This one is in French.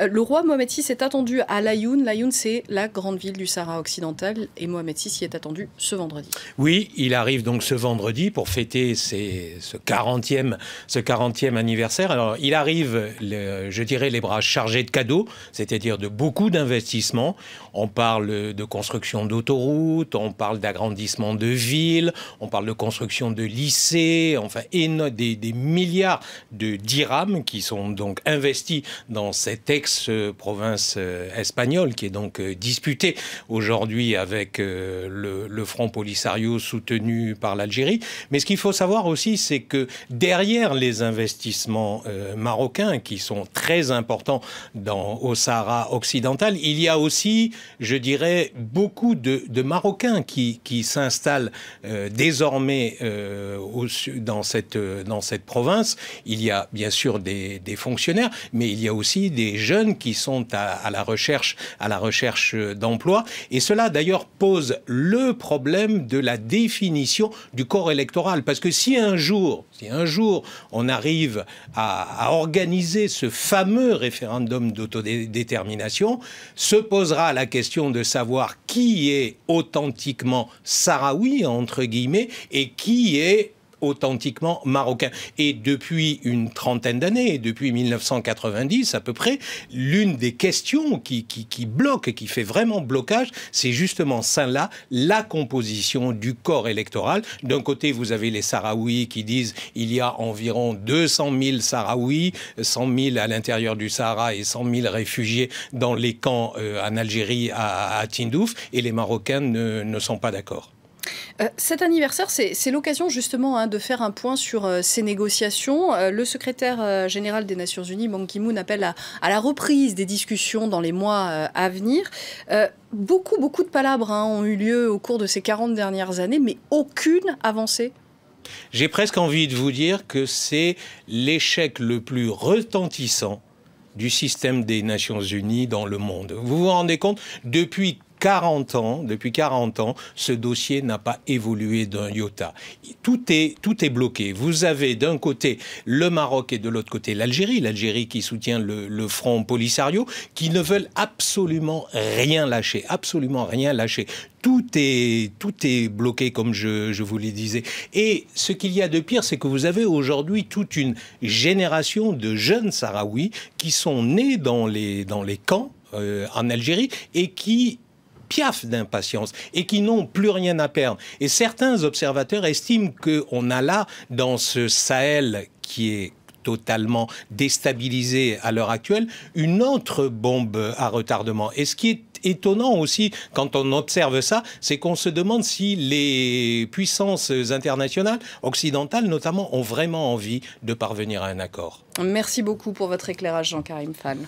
Le roi Mohamed VI est attendu à Laayoune. Laayoune, c'est la grande ville du Sahara occidental et Mohamed VI y est attendu ce vendredi. Oui, il arrive donc ce vendredi pour fêter ce 40e anniversaire. Alors, il arrive, je dirais, les bras chargés de cadeaux, c'est-à-dire de beaucoup d'investissements. On parle de construction d'autoroutes, on parle d'agrandissement de villes, on parle de construction de lycées, enfin, des milliards de dirhams qui sont donc investis dans cette ex-province espagnole qui est donc disputée aujourd'hui avec le Front Polisario soutenu par l'Algérie. Mais ce qu'il faut savoir aussi, c'est que derrière les investissements marocains qui sont très importants au Sahara occidental, il y a aussi, je dirais, beaucoup de Marocains qui s'installent désormais dans cette province. Il y a bien sûr des fonctionnaires, mais il y a aussi des jeunes qui sont à la recherche d'emploi. Et cela d'ailleurs pose le problème de la définition du corps électoral. Parce que si un jour on arrive à organiser ce fameux référendum d'autodétermination, se posera la question de savoir qui est authentiquement sahraoui, entre guillemets, et qui est authentiquement marocain. Et depuis une trentaine d'années, depuis 1990 à peu près, l'une des questions qui bloque, qui fait vraiment blocage, c'est justement celle-là, la composition du corps électoral. D'un côté, vous avez les Sahraouis qui disent il y a environ 200 000 Sahraouis, 100 000 à l'intérieur du Sahara et 100 000 réfugiés dans les camps en Algérie à Tindouf, et les Marocains ne sont pas d'accord. Cet anniversaire, c'est l'occasion justement de faire un point sur ces négociations. Le secrétaire général des Nations Unies, Ban Ki-moon, appelle à la reprise des discussions dans les mois à venir. Beaucoup de palabres ont eu lieu au cours de ces 40 dernières années, mais aucune avancée. J'ai presque envie de vous dire que c'est l'échec le plus retentissant du système des Nations Unies dans le monde. Vous vous rendez compte, depuis 40 ans, ce dossier n'a pas évolué d'un iota. Tout est bloqué. Vous avez d'un côté le Maroc et de l'autre côté l'Algérie qui soutient le Front Polisario, qui ne veulent absolument rien lâcher, Tout est bloqué, comme je vous le disais. Et ce qu'il y a de pire, c'est que vous avez aujourd'hui toute une génération de jeunes Sahraouis qui sont nés dans les camps en Algérie et qui piaffent d'impatience et qui n'ont plus rien à perdre. Et certains observateurs estiment qu'on a là, dans ce Sahel qui est totalement déstabilisé à l'heure actuelle, une autre bombe à retardement. Et ce qui est étonnant aussi, quand on observe ça, c'est qu'on se demande si les puissances internationales, occidentales notamment, ont vraiment envie de parvenir à un accord. Merci beaucoup pour votre éclairage, Jean-Karim Fall.